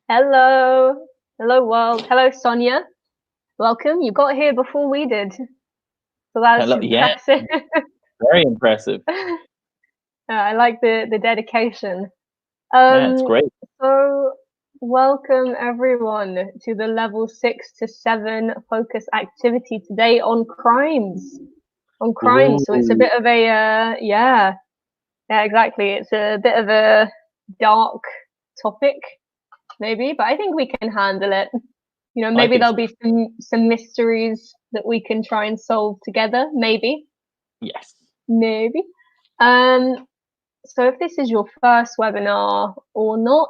Hello. Hello, world. Hello, Sonia. Welcome. You got here before we did. So that's Hello. Yeah, impressive. very impressive. I like the dedication. Yeah, it's great. So welcome everyone to the level 6 to 7 focus activity today on crimes. On crimes. So it's a Ooh, bit of a yeah, exactly. It's a bit of a dark topic, maybe, but I think we can handle it. I Maybe think there'll so. be some mysteries that we can try and solve together. Yes. Maybe. Um, so if this is your first webinar or not,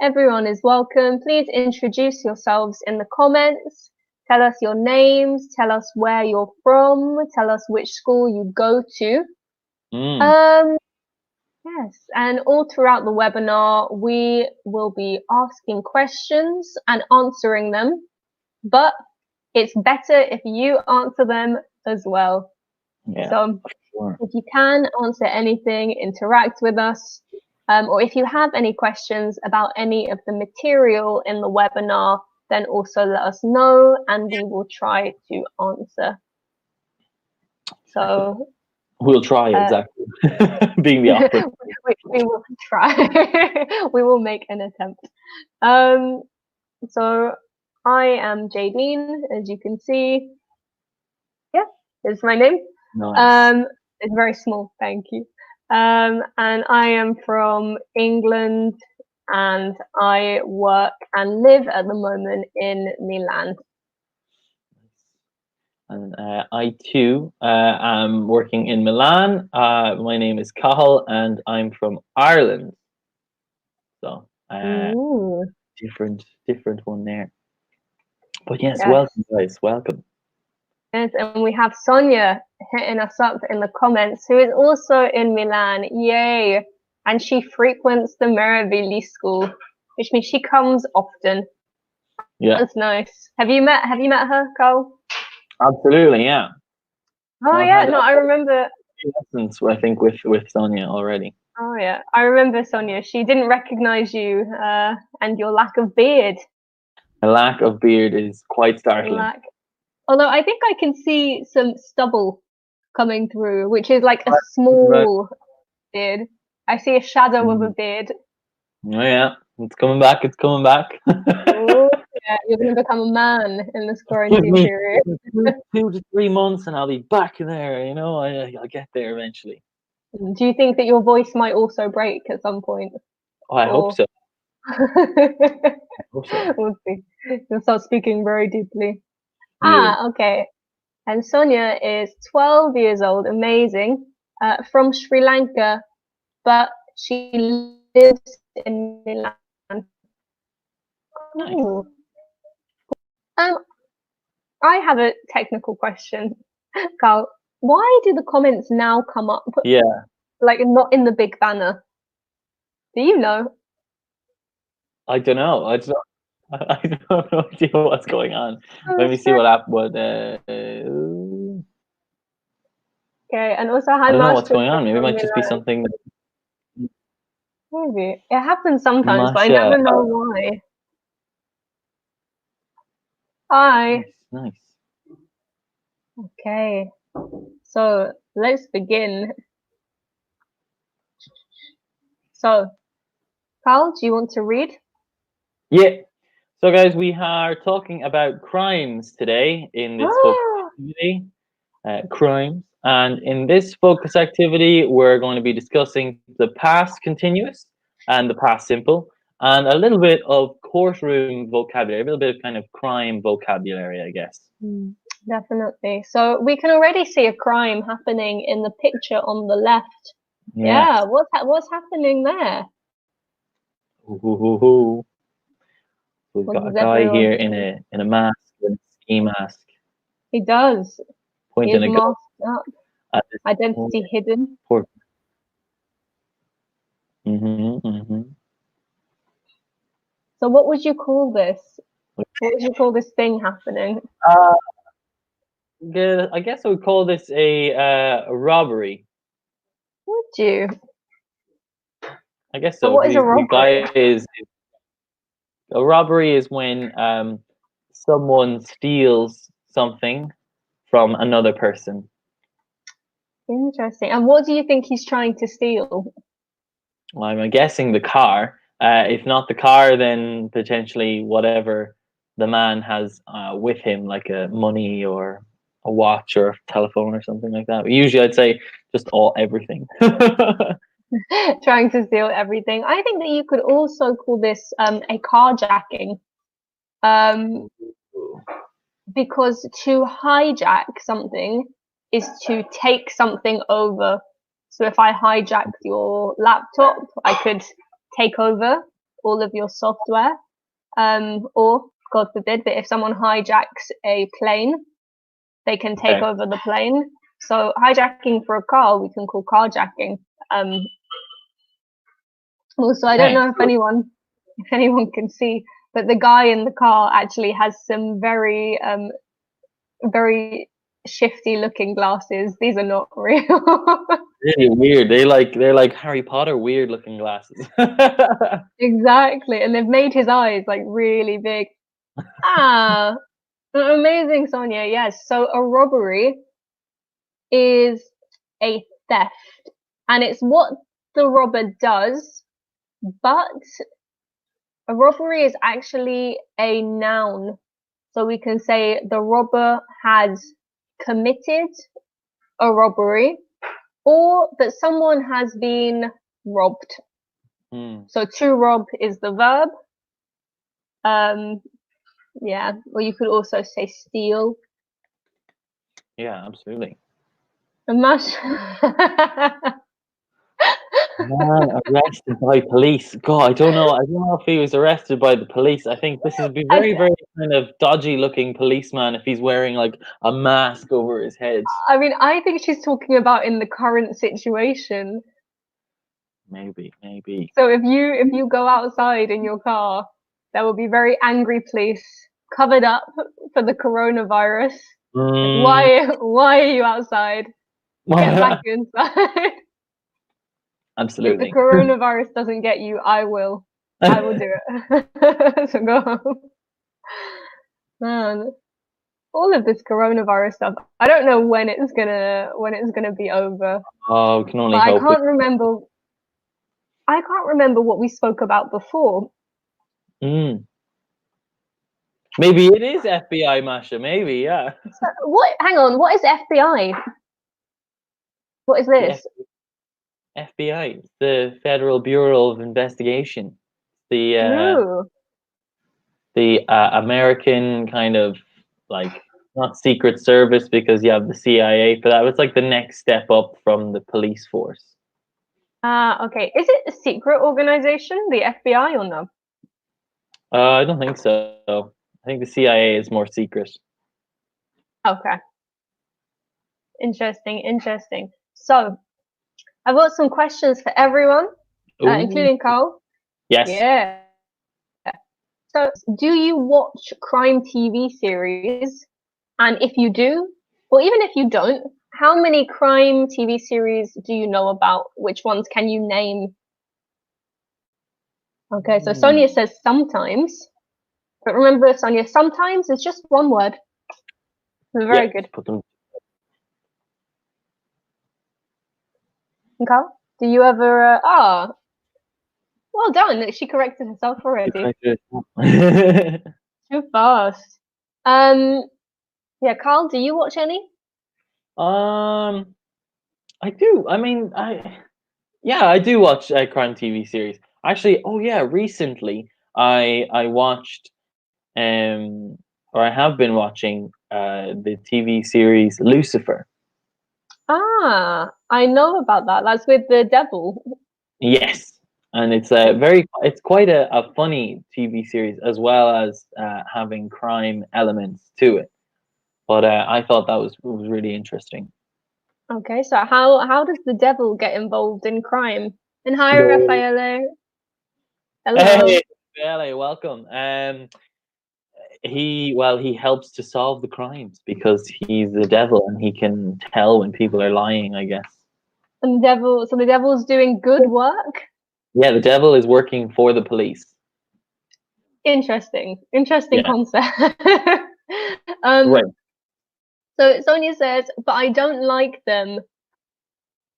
everyone is welcome. Please introduce yourselves in the comments. Tell us your names. Tell us where you're from. Tell us which school you go to. Mm, Um, Yes, and all throughout the webinar, we will be asking questions and answering them, but it's better if you answer them as well. yeah, So sure. if you can answer anything, interact with us, or if you have any questions about any of the material in the webinar, then also let us know and we will try to answer. Exactly. So We'll try uh, exactly. Being the operative. we will try. We will make an attempt. Um, so I am Jadene, as you can see. Yeah, is my name. Nice. Um, it's very small, thank you. And I am from England and I work and live at the moment in Milan. And I too am working in Milan. My name is Cathal, and I'm from Ireland. So Ooh, different one there. But yes, yes. welcome guys, welcome. Yes, and we have Sonia hitting us up in the comments, who is also in Milan. Yay! And she frequents the Meravigli school, which means she comes often. Yeah, That's nice. Have you met her, Carl? absolutely. Yeah, Oh I've yeah, had no, I remember. lessons, I think, with Sonia already. Oh yeah, I remember Sonia. She didn't recognize you, and your lack of beard. A lack of beard is quite startling. Lack. Although I think I can see some stubble coming through, which is like a Right. small beard. I see a shadow of a Mm. beard. Oh yeah, it's coming back. It's coming back. Oh yeah, you're gonna become a man in this give quarantine me, period. give me 2 to 3 months, and I'll be back there. I'll get there eventually. Do you think that your voice might also break at some point? Oh, I hope Or so. I hope so. we'll see. You'll start speaking very deeply. You. Okay. And Sonia is 12 years old, amazing, from Sri Lanka, but she lives in Milan. Nice. Ooh. Um, I have a technical question, Carl. Why do the comments now come up, Yeah. like not in the big banner? Do you know? I don't know. I don't. I don't know idea what's going on. Let Oh, me see sure. what app. What? Okay, and also I hi, don't know what's Master going on. Maybe it from might just be Milan. something. Maybe it happens sometimes, but I Masha. never know why. Hi. Nice. Nice. Okay, so let's begin. So, Carl, do you want to read? Yeah. So, guys, we are talking about crimes today in this focus activity. Crimes. And in this focus activity, we're going to be discussing the past continuous and the past simple, and a little bit of courtroom vocabulary, a little bit of kind of crime vocabulary, I guess. Mm, definitely. So we can already see a crime happening in the picture on the left. Yeah, Yes. what's happening there? Ooh, ooh, ooh, ooh. We've What got a does guy everyone here think? in a mask, in a ski mask, He does. He pointing is a gun masked up, at this poor, identity hidden. poor. Mm-hmm. So what would you call this? What would you call this thing happening? Uh, I guess I would call this a robbery. Would you? I guess But so. what is a The robbery? guy is A robbery is when someone steals something from another person. Interesting. And what do you think he's trying to steal? Well, I'm guessing the car. If not the car, then potentially whatever the man has with him, like a money or a watch or a telephone or something like that. But usually, I'd say just everything. Trying to steal everything. I think that you could also call this a carjacking. Um, because to hijack something is to take something over. So if I hijacked your laptop, I could take over all of your software. Or God forbid, but if someone hijacks a plane, they can take Okay. over the plane. So hijacking for a car, we can call carjacking. Also, I don't Okay. know if anyone can see, but the guy in the car actually has some very shifty looking glasses. These are not real. Really weird. They're like Harry Potter weird looking glasses. Exactly. And they've made his eyes like really big. Ah, amazing, Sonia. Yes. So a robbery is a theft, and it's what the robber does, but a robbery is actually a noun. So we can say the robber has committed a robbery or that someone has been robbed. So to rob is the verb. Yeah, or you could also say steal. Yeah, absolutely. A mush. Man arrested by police. God, I don't know. I don't know if he was arrested by the police. I think this would be I, very, very kind of dodgy looking policeman if he's wearing like a mask over his head. I mean, I think she's talking about in the current situation. Maybe, maybe. So if you go outside in your car, there will be very angry police covered up for the coronavirus. Like, Mm. why are you outside? Get back inside. If the Absolutely. coronavirus doesn't get you, I will. I will do it. So go home. Man, all of this coronavirus stuff. I don't know when it's gonna be over. Oh, we can But only I hope. can't remember. I can't remember what we spoke about before. Mm. Maybe it is FBI, Masha. Maybe, yeah. So what? Hang on. What is FBI? What is The this? FBI, the Federal Bureau of Investigation, the Ooh. American kind of like not Secret Service because you have the CIA for that. It's like the next step up from the police force. Okay. Is it a secret organization, the FBI, or no? I don't think so. I think the CIA is more secret. Okay. Interesting. Interesting. So I've got some questions for everyone, Ooh, including Carl. yes. Yeah. So, do you watch crime TV series? And if you do, or even if you don't, how many crime TV series do you know about? Which ones can you name? Okay, so Hmm. Sonia says sometimes. But remember, Sonia, sometimes is just one word. Yeah, Very good. just put them. Okay. Do you ever? Well done. She corrected herself already. Too fast. Um. Yeah, Carl. Do you watch any? um, I do. I mean, yeah, I do watch crime TV series. Actually, oh yeah, recently I watched or I have been watching the TV series Lucifer. I know about that. That's with the devil. Yes, and it's it's quite a funny TV series as well as having crime elements to it. But I thought that was really interesting. Okay, so how does the devil get involved in crime? And hi, No. Raffaele. Hey, Hello. Bella, welcome. He helps to solve the crimes because he's the devil and he can tell when people are lying, I guess. And the devil's doing good work. Yeah, the devil is working for the police. Interesting Yeah. concept. Right. So Sonia says, but I don't like them.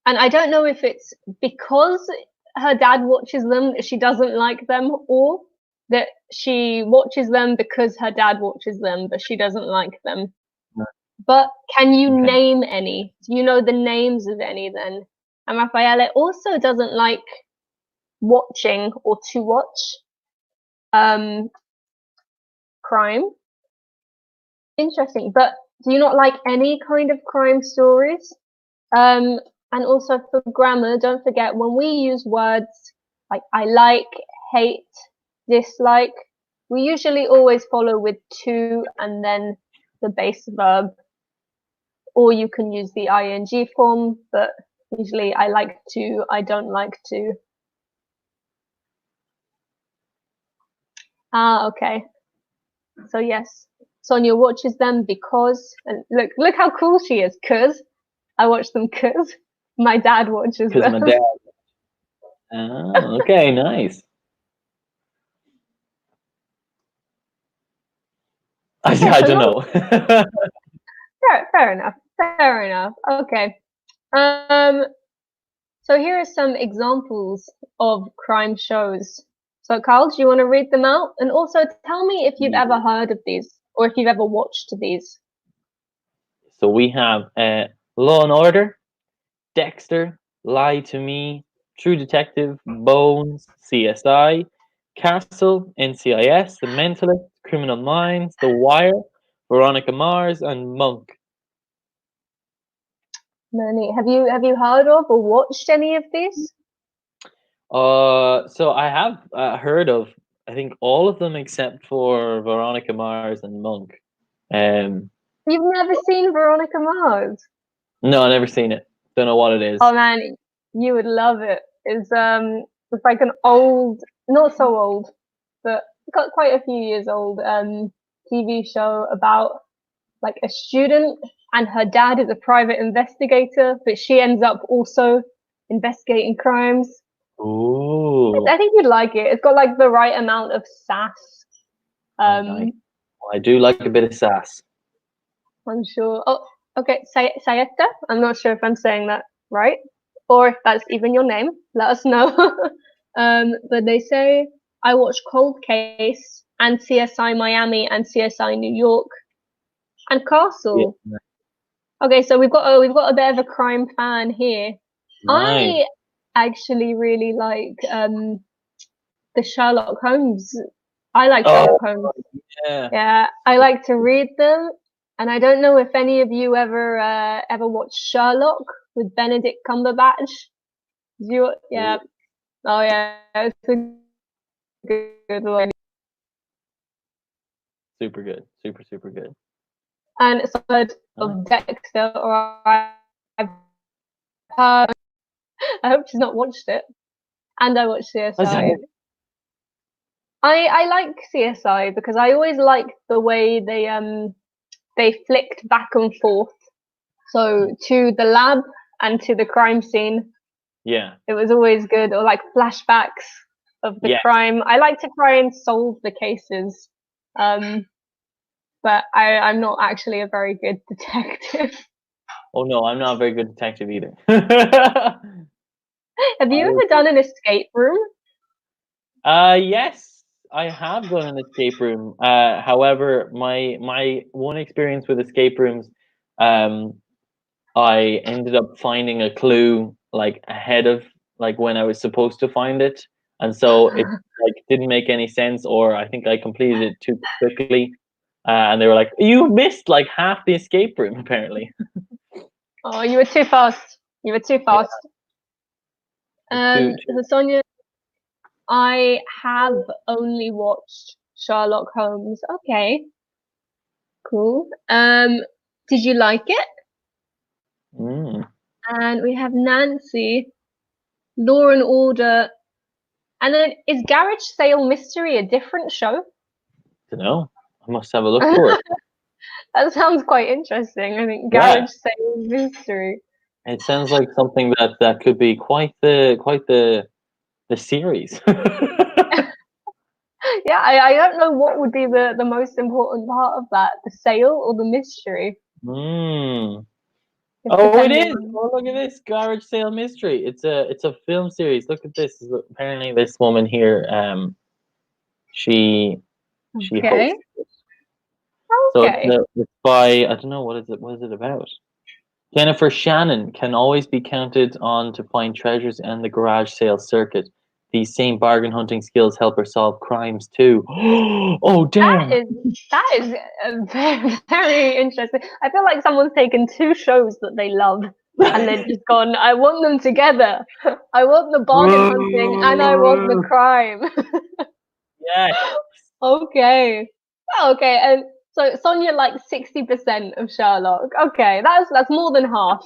And I don't know if it's because her dad watches them that she doesn't like them, or that she watches them because her dad watches them, but she doesn't like them. But can you Okay. name any? Do you know the names of any then? And Raffaele also doesn't like watching or to watch crime. Interesting. But do you not like any kind of crime stories? And also for grammar, don't forget when we use words like I like, hate, dislike, we usually always follow with to and then the base verb. Or you can use the ing form, but usually I like to, I don't like to. Ah, okay. So yes, Sonia watches them because, and look how cool she is, cause I watch them cause my dad watches Because them. my dad. Oh, okay, nice. Yeah, I so don't know. fair enough. Fair enough. Okay. Um, so here are some examples of crime shows. So Carl, do you want to read them out? And also tell me if you've ever heard of these or if you've ever watched these. So we have Law and Order, Dexter, Lie to Me, True Detective, Bones, CSI, Castle, NCIS, The Mentalist, Criminal Minds, The Wire, Veronica Mars, and Monk. Many. Have you heard of or watched any of these? So I have heard of, I think, all of them except for Veronica Mars and Monk. Um, You've never seen Veronica Mars? no, I've never seen it. Don't know what it Oh is. man, you would love it. It's like an old, not so old, but got quite a few years old TV show about like a student and her dad is a private investigator, but she ends up also investigating crimes. Ooh, I think you'd like it. It's got like the right amount of sass. oh, nice. Um, Well, I do like a bit of sass. I'm sure. Oh, okay, Sayeta. I'm not sure if I'm saying that right, or if that's even your name. Let us know. But they say I watch Cold Case and CSI Miami and CSI New York and Yeah, Castle. Okay, so we've got a bit of a crime fan here. nice. I actually really like the Sherlock Holmes. I like Oh, Sherlock Holmes. yeah. Yeah, I like to read them, and I don't know if any of you ever watched Sherlock with Benedict Cumberbatch. Yeah. Oh yeah, it's a good one. Super good. Super good. And it's heard Nice. of Dexter, or I've heard. I hope she's not watched it. And I watched CSI. I like CSI because I always liked the way they flicked back and forth. So to the lab and to the crime scene. Yeah. It was always good, or like flashbacks of the Yeah. crime. I like to try and solve the cases, but I'm not actually a very good detective. Oh no, I'm not a very good detective either. Have you ever done an escape room? Yes, I have done an escape room. However, my one experience with escape rooms, um, I ended up finding a clue like ahead of like when I was supposed to find it, and so it like didn't make any sense, or I think I completed it too quickly, and they were like, "You missed like half the escape room, apparently." Oh, you were too fast. You were too Yeah, fast. it's too. So Sonia, I have only watched Sherlock Holmes. Okay, cool. Did you like it? Mm, And we have Nancy, Law and Order, and then is Garage Sale Mystery a different show? don't know. I must have a look for it. That sounds quite interesting. I think Yeah, Garage Sale Mystery. it sounds like something that could be quite the series. Yeah, I don't know what would be the most important part of that, the sale or the mystery. Mm. It's Oh, it depending is. on. Oh, look at this garage sale mystery. It's a film series. Look at this. Apparently, this woman here, she Okay. hosts it. So Okay. it's by, I don't know, what is it? What is it about? Jennifer Shannon can always be counted on to find treasures in the garage sale circuit. These same bargain hunting skills help her solve crimes too. Oh, damn. That is very, very interesting. I feel like someone's taken two shows that they love and they've just gone, I want them together. I want the bargain hunting and I want the crime. Yes. Okay. Okay, and so Sonia likes 60% of Sherlock. Okay, that's more than half.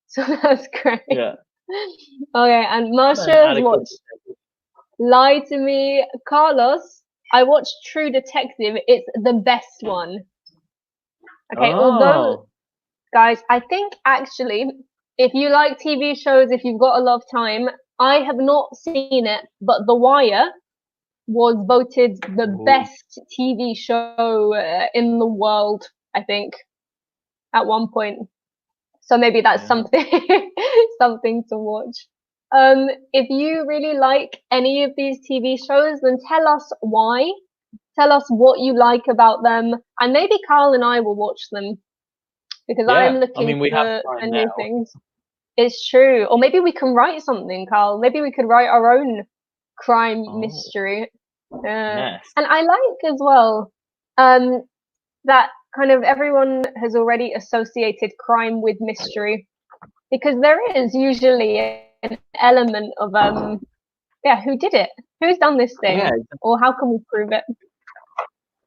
So that's great. Yeah. Okay, and Marsha An has adequate watched Lie to Me. Carlos, I watched True Detective. It's the best one. Okay, although, Oh. guys, I think actually, if you like TV shows, if you've got a lot of time, I have not seen it, but The Wire was voted the Ooh, best TV show in the world, I think, at one point. So maybe that's yeah. something something to watch. If you really like any of these TV shows, then tell us why. Tell us what you like about them, and maybe Carl and I will watch them because I'm Yeah. I looking mean, we have for time now. new things. It's true. Or maybe we can write something, Carl. Maybe we could write our own crime Oh, mystery. yes. And I like as well um, that kind of everyone has already associated crime with mystery because there is usually an element of yeah, who did it? Who's done this Yeah. thing? Or how can we prove it?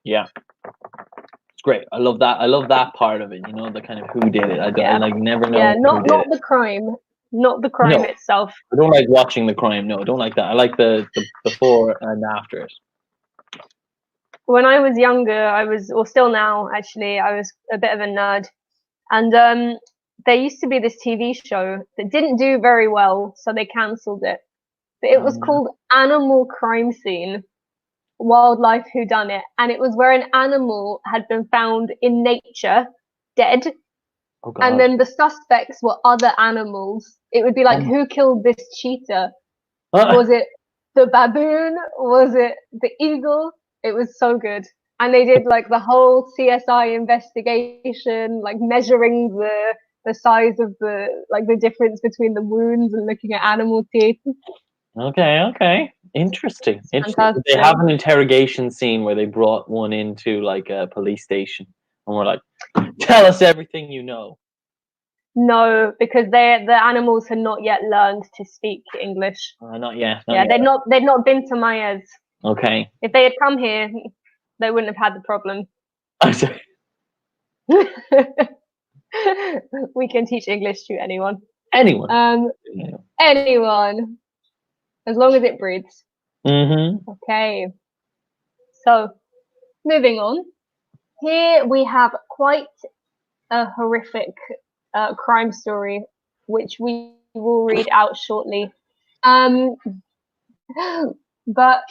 Yeah. It's great. I love that. I love that part of it. You know, the kind of who did it. I Yeah. like never Yeah, know who did not it. the crime. Not the crime No, itself. I don't like watching the crime. No, I don't like that. I like the before and after it. When I was younger, I was, or still now actually, I was a bit of a nerd. And there used to be this TV show that didn't do very well, so they cancelled it. But it was No. called Animal Crime Scene, Wildlife Whodunit, and it was where an animal had been found in nature, dead, Oh and God. then the suspects were other animals. It would be like, Oh who killed this cheetah? my. Was it the baboon? Was it the eagle? It was so good. And they did like the whole CSI investigation, like measuring the size of the difference between the wounds and looking at animal teeth. Okay. Okay. Interesting. It's Interesting. Did they fantastic. have an interrogation scene where they brought one into like a police station and were like, "Tell us everything you know." No, because the animals had not yet learned to speak English. Not yet. Not Yeah, yet. they'd not been to Myers. Okay. If they had come here, they wouldn't have had the problem. We can teach English to anyone. Anyone. Um, anyone, as long as it breathes. Mm-hmm. Okay. So, moving on. Here we have quite a horrific crime story, which we will read out shortly. Um, but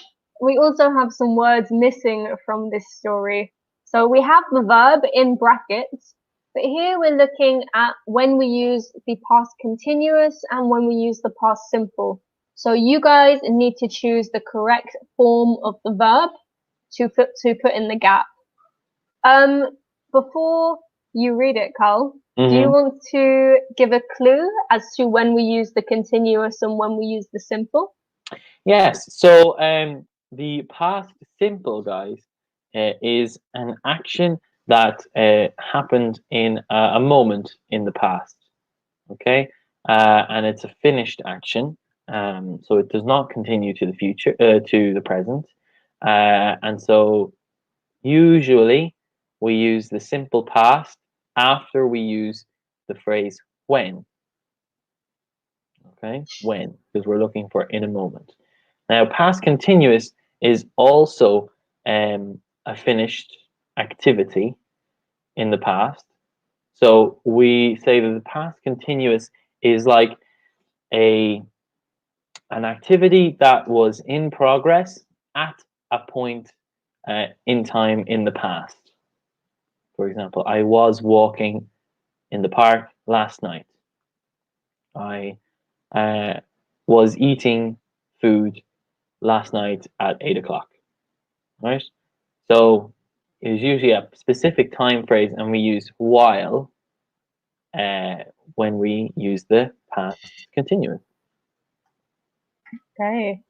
we also have some words missing from this story. So we have the verb in brackets, but here we're looking at when we use the past continuous and when we use the past simple. So you guys need to choose the correct form of the verb to put in the gap. Um, Before you read it, Carl, do you Mm-hmm. want to give a clue as to when we use the continuous and when we use the simple? Yes. So the past simple, guys, is an action that happened in a moment in the past. Okay, and it's a finished action. So it does not continue to the future, to the present. And so usually we use the simple past after we use the phrase when. Okay, when, because we're looking for in a moment. Now, past continuous is also a finished activity in the past. So we say that the past continuous is like a an activity that was in progress at a point in time in the past. For example, I was walking in the park last night. I was eating food last night at 8 o'clock. Right? So it's usually a specific time phrase, and we use while when we use the past continuous. Okay.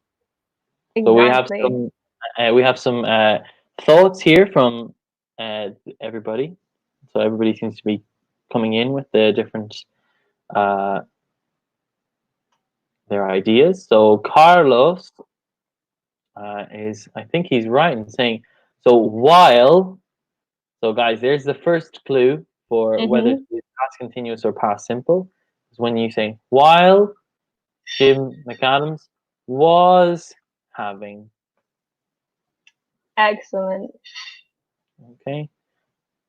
So Exactly. we have some thoughts here from everybody. So everybody seems to be coming in with the different uh, their ideas. So Carlos I think he's right in saying, so while. So guys, there's the first clue for whether Mm-hmm. to use past continuous or past simple. Is when you say while Jim McAdams was having. Excellent. Okay.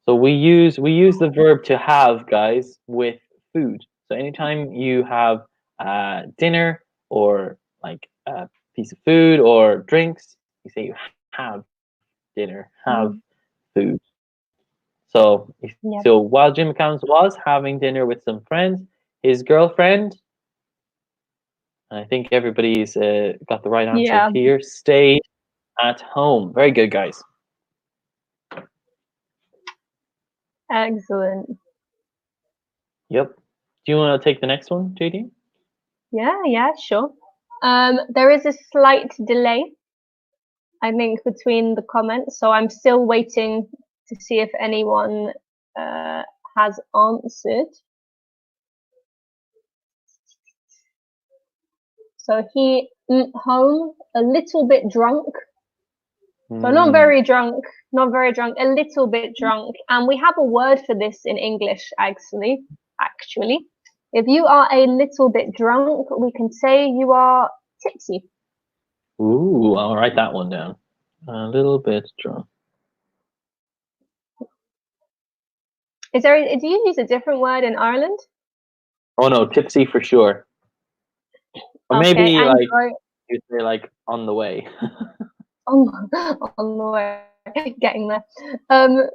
So we use the verb to have, guys, with food. So anytime you have dinner or like a piece of food or drinks, you say you have dinner, have Mm. food. So Yep. so while Jim McCallum was having dinner with some friends, his girlfriend, I think everybody's got the right answer Yeah. here, stayed at home. Very good, guys. Excellent. Yep. Do you want to take the next one, JD? Yeah, sure. There is a slight delay, I think, between the comments, so I'm still waiting to see if anyone uh, has answered. So he home a little bit drunk. So not Mm. very drunk, not very drunk, a little bit drunk. And we have a word for this in English, actually. Actually, if you are a little bit drunk, we can say you are tipsy. Ooh, I'll write that one down. A little bit drunk. Is there? Do you use a different word in Ireland? Oh no, tipsy for sure. Or Okay, maybe and like you say like on the way. on, on the way, getting there. Um,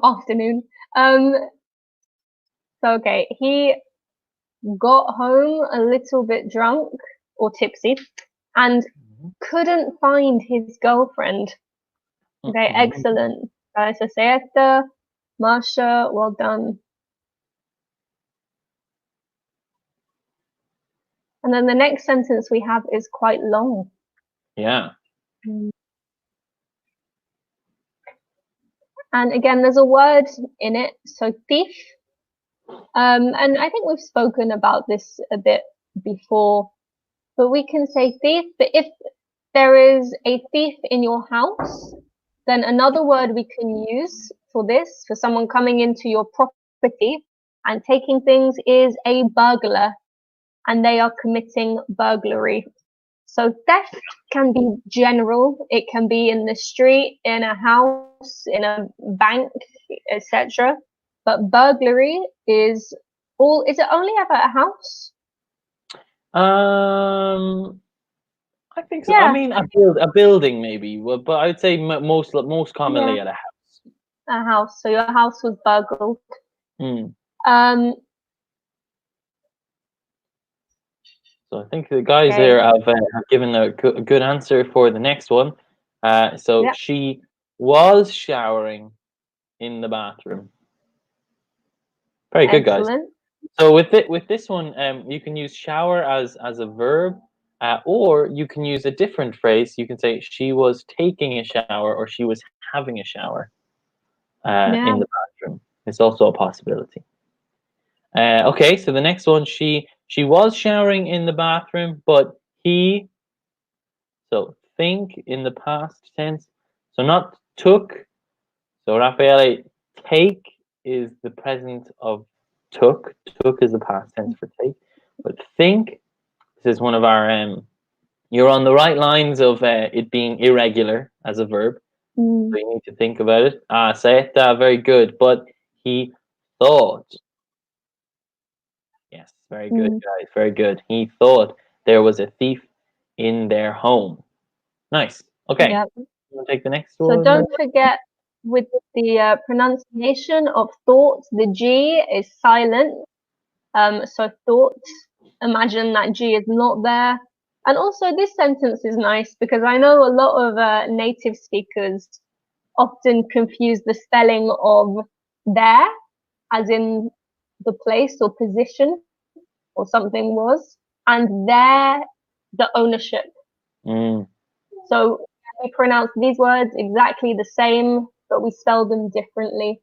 afternoon. Um, so okay, he got home a little bit drunk or tipsy, and couldn't find his girlfriend. Okay, Mhm. excellent. Saseta, Marsha, well done. And then the next sentence we have is quite long. Yeah. And again, there's a word in it, so thief. And I think we've spoken about this a bit before, but we can say thief. But if there is a thief in your house, then another word we can use for this, for someone coming into your property and taking things, is a burglar, and they are committing burglary. So theft can be general. It can be in the street, in a house, in a bank, etc. But burglary is all. Is it only ever a house? Um, I think so. I Yeah, mean, a building maybe, but I'd say most yeah, commonly at a house. a house. So your house was burgled. Mm. Um, So I think the guys okay. there have given a good answer for the next one. So Yep. she was showering in the bathroom. Very good, guys. Excellent. So with this one, you can use shower as a verb, or you can use a different phrase. You can say she was taking a shower or she was having a shower Yeah. in the bathroom. It's also a possibility. Okay, so the next one, she was showering in the bathroom, but he. So think in the past tense. So not took. So Raffaele, take is the present of took. Took is the past tense for take. But think, this is one of our you're on the right lines of it being irregular as a verb. Mm, So you need to think about it. Saeta, very good. But he thought. Yes, very good, mm. guys. Very good. He thought there was a thief in their home. Nice. Okay. Yep. We'll take the next So one. don't forget with the pronunciation of thoughts, the G is silent. So thoughts, imagine that G is not there. And also this sentence is nice because I know a lot of native speakers often confuse the spelling of there, as in the place or position or something was, and there, the ownership. Mm. So we pronounce these words exactly the same, but we spell them differently.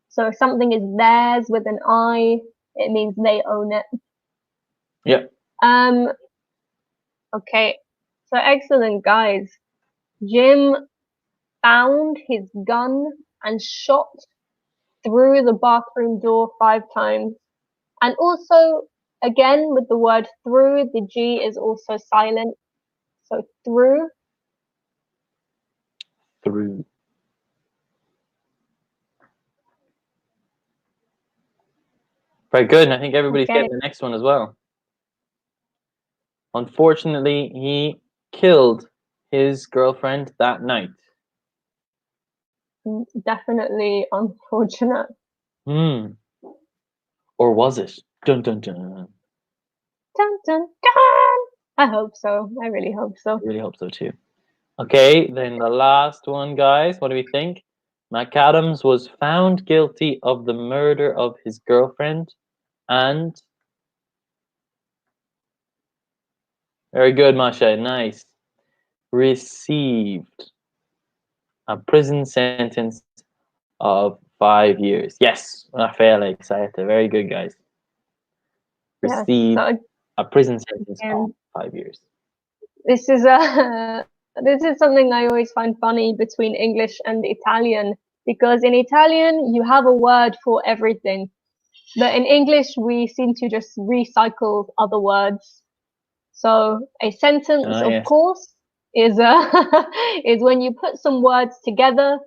So if something is theirs with an I, it means they own it. Yeah. Okay. So excellent, guys. Jim found his gun and shot through the bathroom door 5 times. And also, again, with the word through, the G is also silent. So through. Through. Very good. And I think everybody's Okay. getting the next one as well. Unfortunately, he killed his girlfriend that night. Definitely unfortunate. Hmm. Or was it? Dun dun dun. Dun, dun, dun. I hope so. I really hope so. I really hope so too. Okay, then the last one, guys. What do we think? McAdams was found guilty of the murder of his girlfriend and very good, Masha. Nice. Received a prison sentence of 5 years. Yes, Rafael Excited. Very good, guys. Yes. Received So a prison sentence of again, 5 years. this is a this is something I always find funny between English and Italian because in Italian you have a word for everything, but in English we seem to just recycle other words. So a sentence, Ah, of yes. course, is is when you put some words together,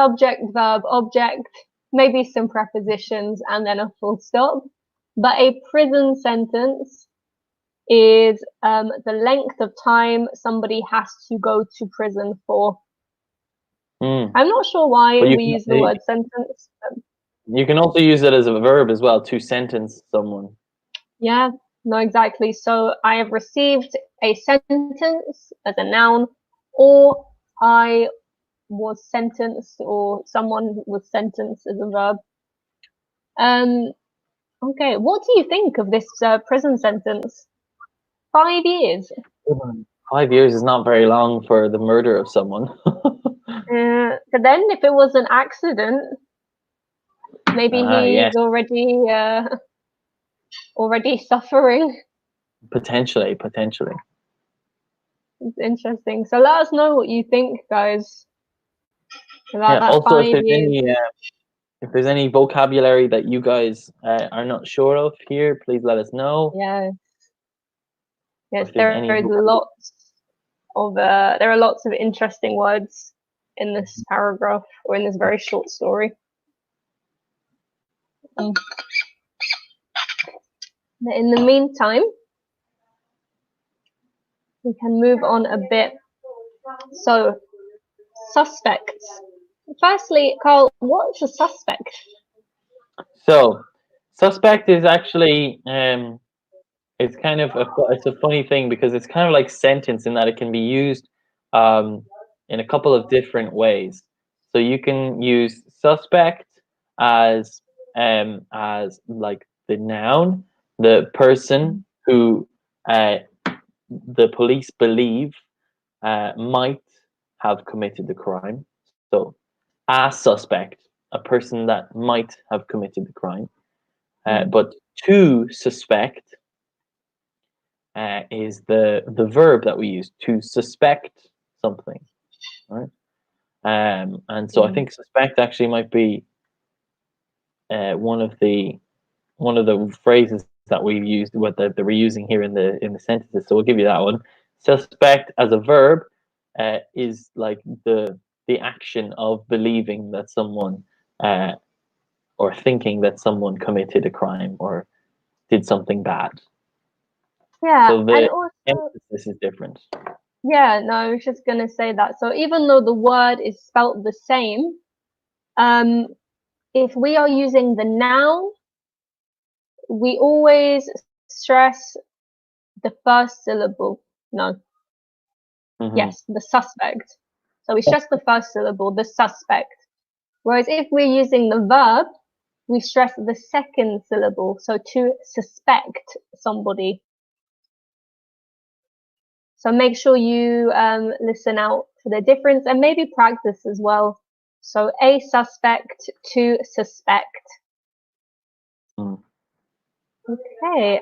subject, verb, object, maybe some prepositions, and then a full stop. But a prison sentence is the length of time somebody has to go to prison for. Mm. I'm not sure why But we use the word sentence. you can also use it as a verb as well, to sentence someone. Yeah, no, exactly. So I have received a sentence as a noun, or I was sentenced, or someone was sentenced as a verb. Um, okay, what do you think of this prison sentence? 5 years. 5 years is not very long for the murder of someone. But then, if it was an accident, maybe Yes, he's already suffering. potentially. It's interesting. So let us know what you think, guys, about Yeah. that Also, 5 years. if there's any vocabulary that you guys are not sure of here, please let us know. Yeah, Or yes, if there's any there are lots of interesting words in this paragraph or in this very short story. In the meantime, we can move on a bit. So, suspects. Firstly, Carl, what's a suspect? So, suspect is actually it's kind of it's a funny thing because it's kind of like sentence in that it can be used in a couple of different ways. So you can use suspect as like the noun, the person who the police believe might have committed the crime. So a suspect, a person that might have committed the crime. But to suspect is the verb that we use to suspect something, right? And so I think suspect actually might be one of the phrases that we've used, what that we're using here in the sentences. So we'll give you that one. Suspect as a verb is like the action of believing that someone or thinking that someone committed a crime or did something bad. Yeah, So and the also, emphasis is different. Yeah, no, I was just gonna say that. So even though the word is spelt the same, if we are using the noun, we always stress the first syllable. No, yes, the suspect. So we stress the first syllable, the suspect. Whereas if we're using the verb, we stress the second syllable. So to suspect somebody. So make sure you listen out for the difference and maybe practice as well. So a suspect, to suspect. Okay,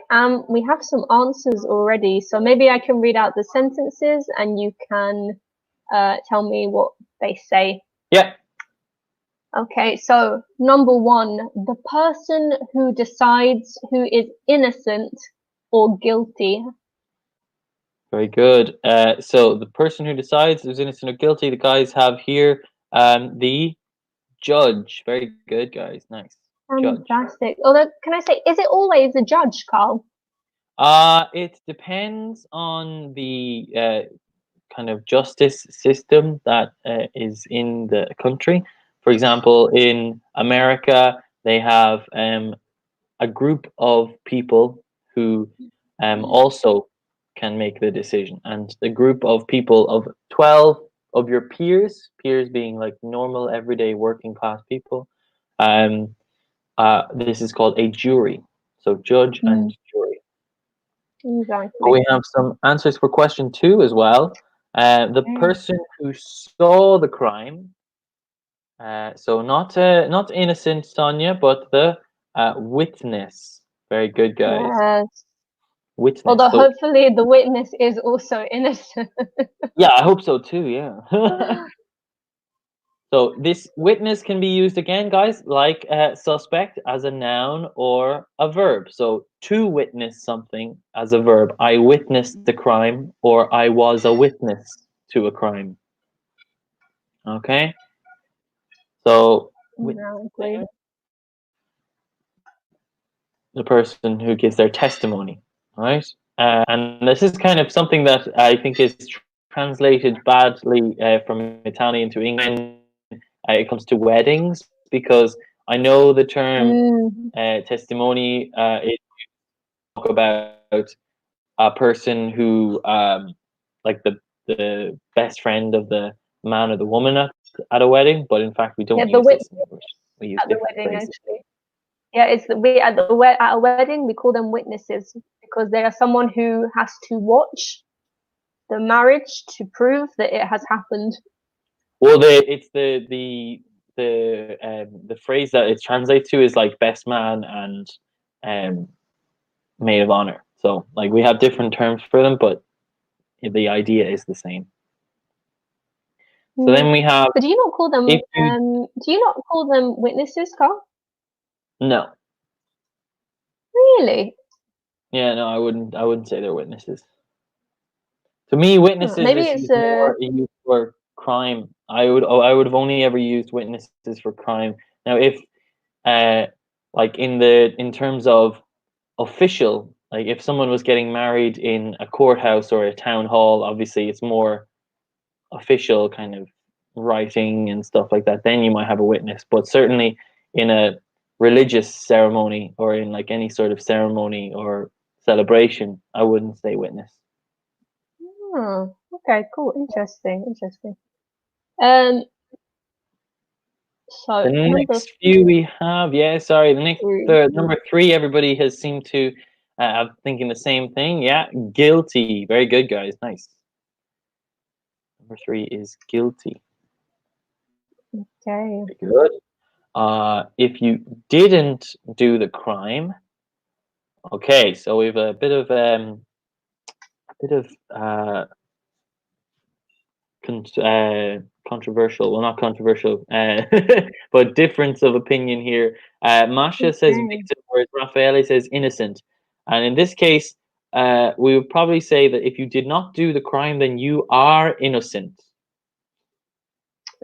we have some answers already. So maybe I can read out the sentences and you can tell me what they say. Yeah. Okay, so number one, the person who decides who is innocent or guilty. Very good. So the person who decides who's innocent or guilty, the guys have here the judge. Very good, guys. Nice. Judge. Fantastic. Although, can I say, is it always a judge, Carl? It depends on the kind of justice system that is in the country. For example, in America, they have a group of people who also can make the decision, and the group of people of 12 of your peers being like normal, everyday, working class people. This is called a jury. So judge and jury. Exactly. We have some answers for question 2 as well. The person who saw the crime, so not innocent Sonia, but the witness. Very good, guys. Yes. Witness. Although So hopefully the witness is also innocent. yeah, I hope so too. Yeah. So this witness can be used again, guys, like suspect as a noun or a verb. So to witness something as a verb, I witnessed the crime, or I was a witness to a crime. Okay. So Exactly. the person who gives their testimony, right? And this is kind of something that I think is translated badly from Italian to English when it comes to weddings, because I know the term testimony is talk about a person who, like the best friend of the man or the woman at a wedding, but in fact we Yeah, don't the use this witness in English. We use at the different wedding phrases. actually. Yeah, it's we at a wedding we call them witnesses because they are someone who has to watch the marriage to prove that it has happened. Well, it's the phrase that it translates to is like best man and um, maid of honor. So like we have different terms for them, but the idea is the same. So then we have But do you not call them if you do you not call them witnesses, Carl? no. Really? Yeah, no, I wouldn't say they're witnesses. To me, witnesses Maybe is it's used for crime. I would have only ever used witnesses for crime. Now, if like in terms of official, like if someone was getting married in a courthouse or a town hall, obviously it's more official kind of writing and stuff like that. Then you might have a witness, but certainly in a religious ceremony or in like any sort of ceremony or celebration, I wouldn't say witness. oh, okay, cool, interesting. Um, The so number next few we have, yeah, sorry, three. the number 3, everybody has seemed to have thinking the same thing. Yeah, guilty. Very good, guys. Nice. Number 3 is guilty. Okay. Very good. If you didn't do the crime, okay, so we have a bit of controversial. Well, not controversial, but difference of opinion here. Masha says Okay. victim, whereas Raffaele says innocent. And in this case, we would probably say that if you did not do the crime, then you are innocent.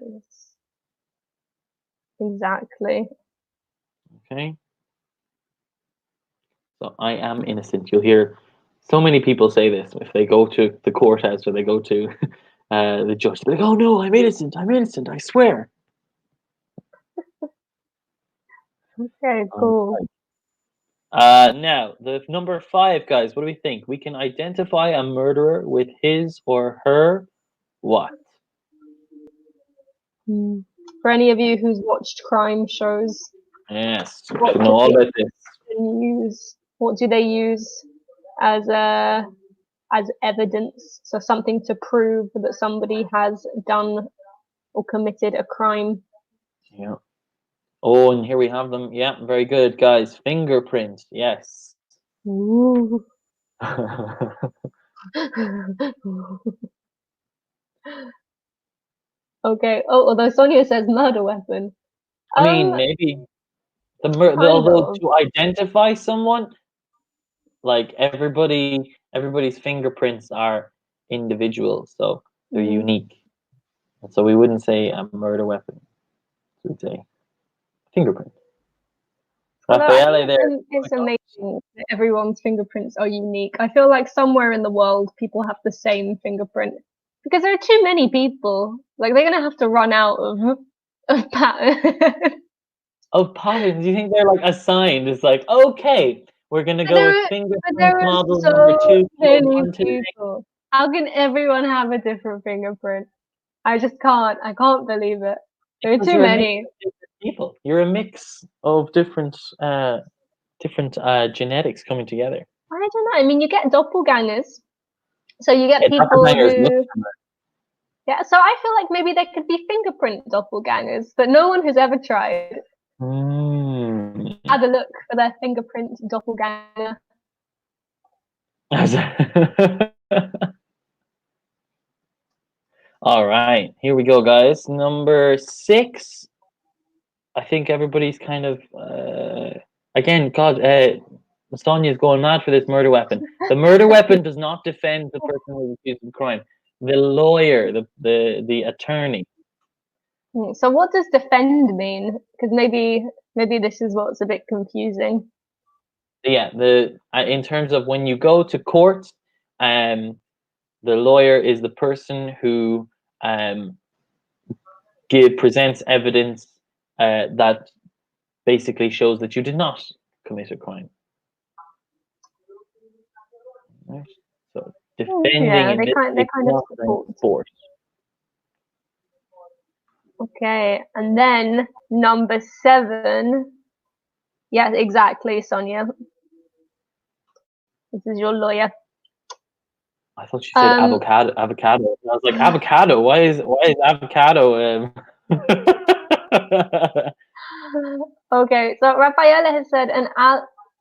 Yes. Exactly. Okay. So I am innocent. You'll hear So many people say this if they go to the courthouse or they go to the judge. They're like, "Oh no, I'm innocent. I'm innocent. I swear." Okay, cool. Now the number 5, guys. What do we think? We can identify a murderer with his or her what? For any of you who's watched crime shows, Yes, what should know all about this. what do they use as evidence? So something to prove that somebody has done or committed a crime. Yeah. Oh, and here we have them. Yeah, very good, guys. Fingerprints. Yes. Ooh. Okay. Oh, although Sonia says murder weapon. I mean, maybe Kind although of. to identify someone, like everybody's fingerprints are individual, so they're unique. And so we wouldn't say a murder weapon. We'd say fingerprint. Although I Raffaele think there. it's amazing that everyone's fingerprints are unique. I feel like somewhere in the world people have the same fingerprint because there are too many people. Like they're gonna have to run out of patterns. Oh, patterns. You think they're like assigned? It's like, okay, we're gonna go with But fingerprint there are model number so 2, club many 1 today. people. How can everyone have a different fingerprint? I just can't. I can't believe it. There are Because too you're a mix many. of different people. You're a mix of different genetics coming together. I don't know. I mean, you get doppelgangers. So you get Yeah, people doppelgangers look who, similar. yeah. So I feel like maybe there could be fingerprint doppelgangers, but no one has ever tried. Have a look for their fingerprint doppelganger. All right, here we go, guys. Number 6. I think everybody's kind of again. God, Sonia's going mad for this murder weapon. The murder weapon does not defend the person who was accused of the crime. The lawyer, the attorney. So what does defend mean? Because maybe this is what's a bit confusing. Yeah, in terms of when you go to court, the lawyer is the person who presents evidence that basically shows that you did not commit a crime. Right? So defending Yeah, in they this kind case of not support. force. Okay, and then number 7. Yeah, exactly, Sonia. This is your lawyer. I thought she said avocado. Avocado. I was like, avocado. Why is avocado? Okay, so Raffaella has said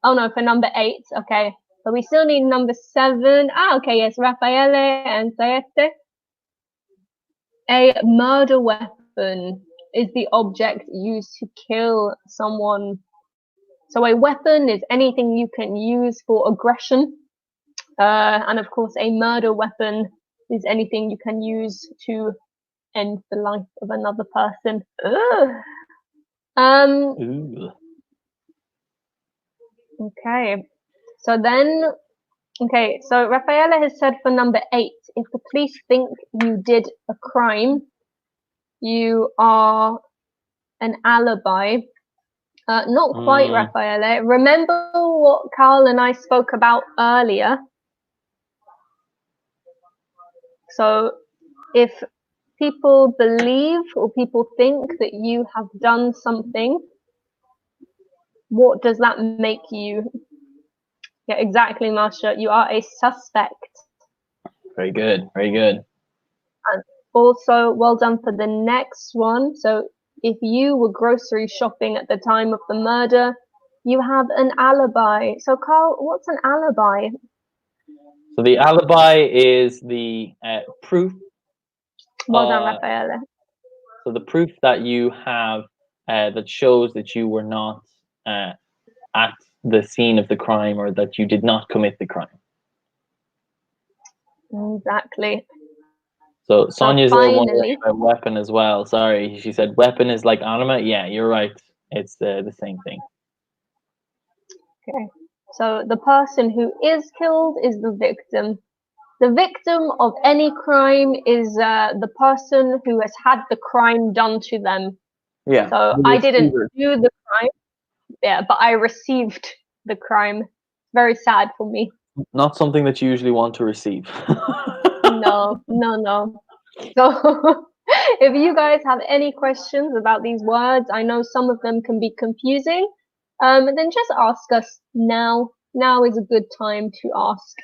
oh no, for number 8. Okay, but we still need number 7. Okay, yes, Raffaele and Saete. A murder weapon is the object used to kill someone. So a weapon is anything you can use for aggression. And of course, a murder weapon is anything you can use to end the life of another person. Okay. So Raffaella has said for number 8, if the police think you did a crime, you are an alibi. Not quite, Raffaella. Remember what Carl and I spoke about earlier? So if people believe or people think that you have done something, what does that make you? Yeah, exactly, Marsha. You are a suspect. Very good. Very good. And also, well done for the next one. So if you were grocery shopping at the time of the murder, you have an alibi. So Carl, what's an alibi? So the alibi is the proof. Well done, Raffaele. So the proof that you have that shows that you were not at the scene of the crime or that you did not commit the crime. Exactly. So Sonia's finally, a weapon as well. Sorry, she said weapon is like anima. Yeah, you're right. It's the same thing. Okay. So the person who is killed is the victim. The victim of any crime is the person who has had the crime done to them. Yeah. So The I didn't receiver. do the crime, yeah, but I received the crime. Very sad for me. Not something that you usually want to receive. No, no, no. So if you guys have any questions about these words, I know some of them can be confusing, then just ask us now. Now is a good time to ask.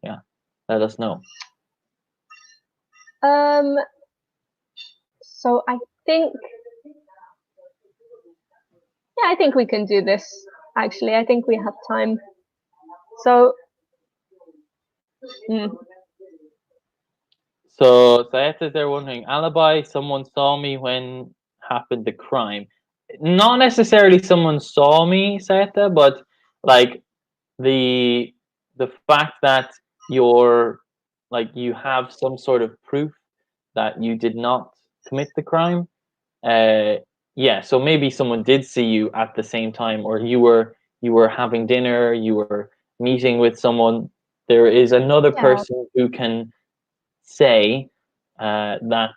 Yeah, let us know. Um, so I think, yeah, I think we can do this. Actually, I think we have time. So, mm, So Sayed says they're wondering, alibi, someone saw me when happened the crime. Not necessarily someone saw me, Sayed, but like the the fact that you're like you have some sort of proof that you did not commit the crime. Uh yeah, so maybe someone did see you at the same time, or you were having dinner, you were meeting with someone. There is another yeah, person who can say that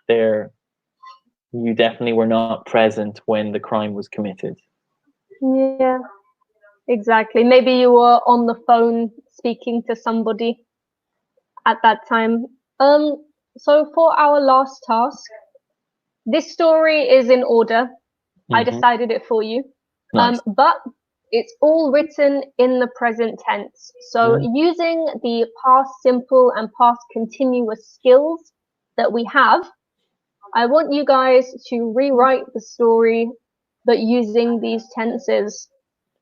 you definitely were not present when the crime was committed. yeah, exactly. Maybe you were on the phone speaking to somebody at that time. Um, so for our last task, this story is in order. I Hmm. decided it for you. Nice. But it's all written in the present tense. So Mhm. using the past simple and past continuous skills that we have, I want you guys to rewrite the story, but using these tenses.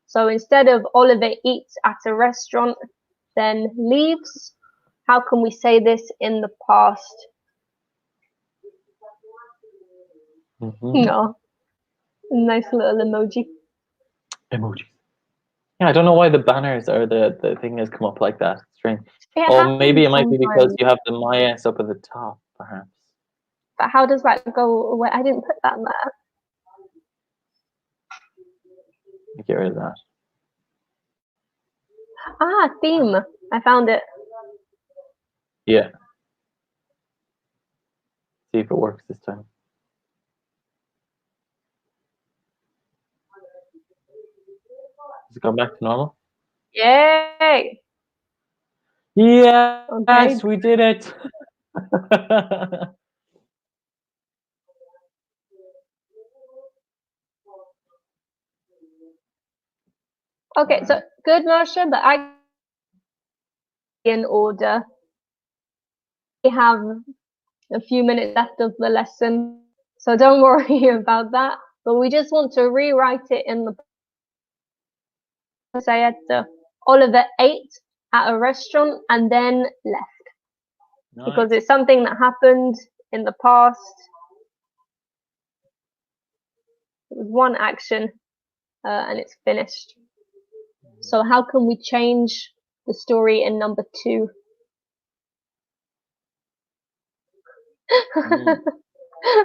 So instead of Oliver eats at a restaurant, then leaves, how can we say this in the past? Mhm. No, nice little emoji. Emojis. Yeah, I don't know why the banners or the thing has come up like that. Strange. It Or maybe happens it might be because sometimes. you have the my s up at the top, perhaps. But how does that go away? I didn't put that there. Get rid of that. Ah, theme. I found it. Yeah. See if it works this time. Has it gone back to normal? Yay! Okay. Yes, we did it. Okay, so good, Marsha, but I in order. We have a few minutes left of the lesson, so don't worry about that. But we just want to rewrite it in the sayette. Oliver ate at a restaurant and then left because Nice. it's something that happened in the past. It was one action and it's finished. So how can we change the story in number 2? Mm.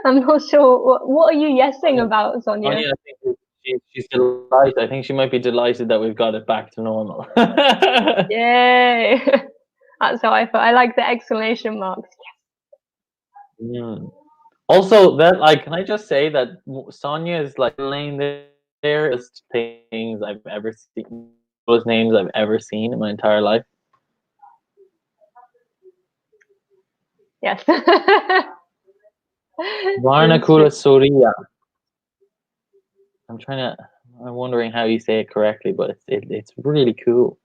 I'm not sure. What are you yesing about, Sonia? Anya, I think she's delighted. I think she might be delighted that we've got it back to normal. Yay! That's how I feel. I like the exclamation marks. Mm. Also, that like, can I just say that Sonia is like laying there as things I've ever seen, those names I've ever seen in my entire life. Yes. It's true. Varnakula Surya. I'm trying to. I'm wondering how you say it correctly, but it's really cool.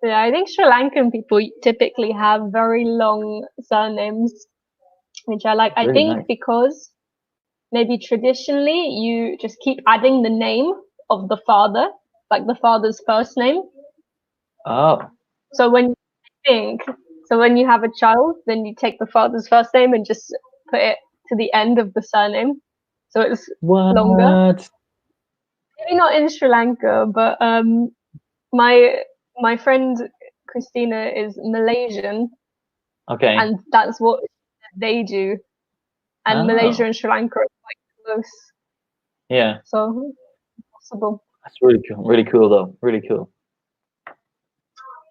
Yeah, I think Sri Lankan people typically have very long surnames, which I like. It's I really think nice. because maybe traditionally you just keep adding the name of the father, like the father's first name. Oh, So think, so when you have a child, then you take the father's first name and just put it to the end of the surname, so it's longer. what? Maybe not in Sri Lanka, but my my friend Christina is Malaysian, Okay. and that's what they do. And Malaysia Oh, and Sri Lanka are quite close, yeah. so possible. That's really cool. Really cool though. Really cool.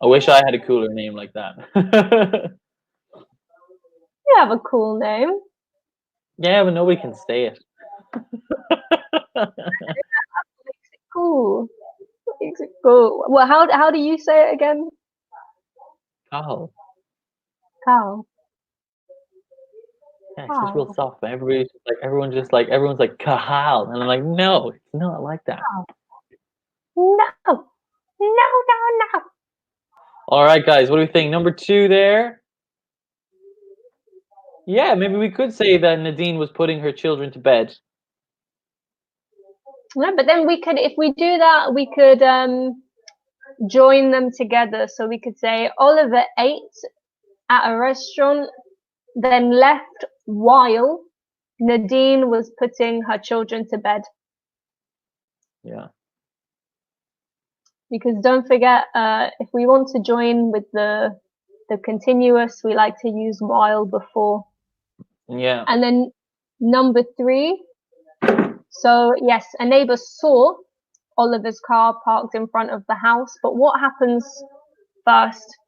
I wish I had a cooler name like that. You have a cool name. Yeah, but nobody can say it. Makes it cool. Makes it cool. Well, how do you say it again? Cathal. Carl. Yeah, it's just real Carl. soft. But everyone's like Cathal, and I'm like, no, it's not like that. No. No, no, no. All right, guys, what do we think? Number 2 there. Yeah, maybe we could say that Nadine was putting her children to bed. No, but then we could, if we do that, we could join them together. So we could say Oliver ate at a restaurant, then left while Nadine was putting her children to bed. Yeah. Because don't forget, if we want to join with the continuous, we like to use while before. Yeah. And then number 3. So yes, a neighbor saw Oliver's car parked in front of the house, but what happens first?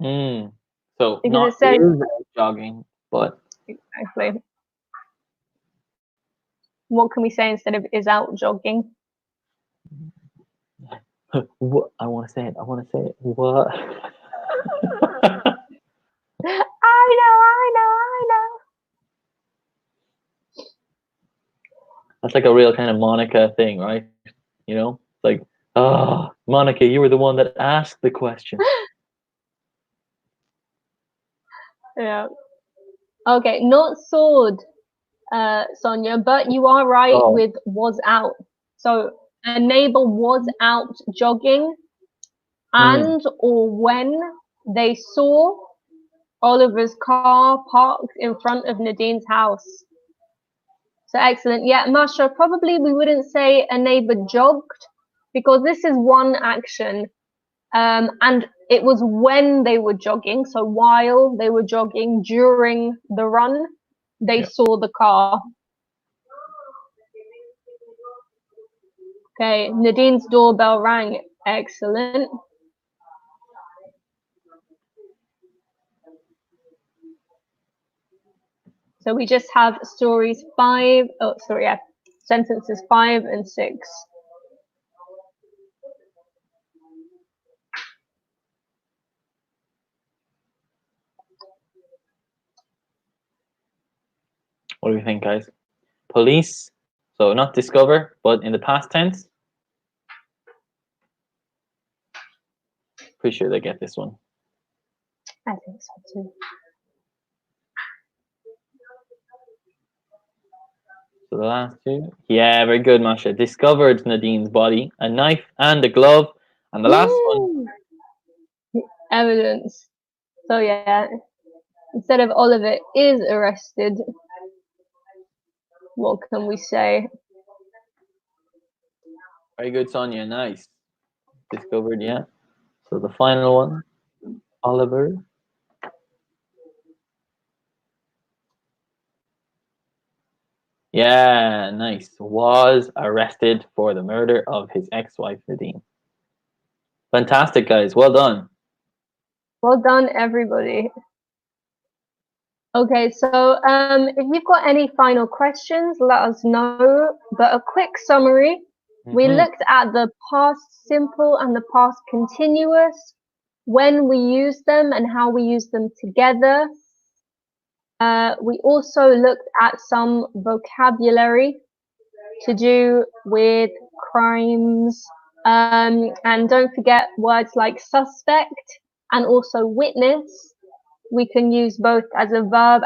So Because not it says is out jogging, but exactly. What can we say instead of is out jogging? what I want to say it. I want to say it. What? I know. That's like a real kind of Monica thing, right? You know, like, Monica, you were the one that asked the question. Yeah. Okay, not sword, Sonia, but you are right Oh, with was out. So a neighbor was out jogging and or when they saw Oliver's car parked in front of Nadine's house. So excellent. Yeah, Masha, probably we wouldn't say a neighbor jogged because this is one action. And it was when they were jogging. So while they were jogging during the run, they yeah. saw the car. Okay, Nadine's doorbell rang. Excellent. So we just have stories 5, sentences 5 and 6. What do you think, guys? Police. So not discover, but in the past tense. Pretty sure they get this one. I think so too. So the last 2. Yeah, very good, Masha. Discovered Nadine's body, a knife and a glove. And the last one. Evidence. So yeah, instead of Oliver is arrested, what can we say? Very good, Sonia. Nice. Discovered, yeah. So the final one. Oliver. Yeah, nice. Was arrested for the murder of his ex-wife Nadine. Fantastic, guys. Well done. Well done, everybody. Okay, so if you've got any final questions, let us know. But a quick summary, we looked at the past simple and the past continuous, when we use them and how we use them together. We also looked at some vocabulary to do with crimes. And don't forget words like suspect and also witness. We can use both as a verb.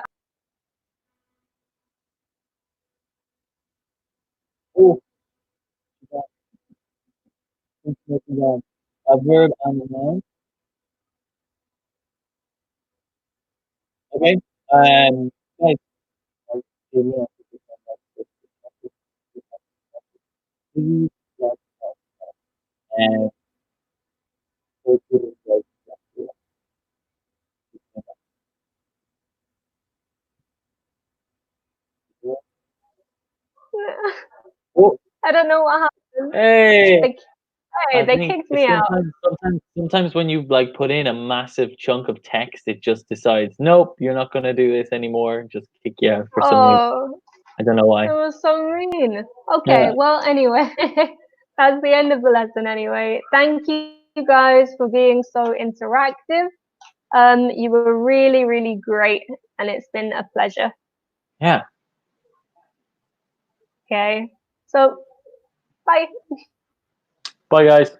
Oh, a verb and a noun. Okay. Guys, and oh, I don't know what happened. Hey, They kicked me out. sometimes when you like put in a massive chunk of text, it just decides, nope, you're not gonna do this anymore. Just kick you out for some reason. Oh, I don't know why. it was so mean. Okay, Yeah, well, anyway, that's the end of the lesson anyway. Thank you guys for being so interactive. You were really, really great, and it's been a pleasure. yeah. Okay, so bye. Bye, guys.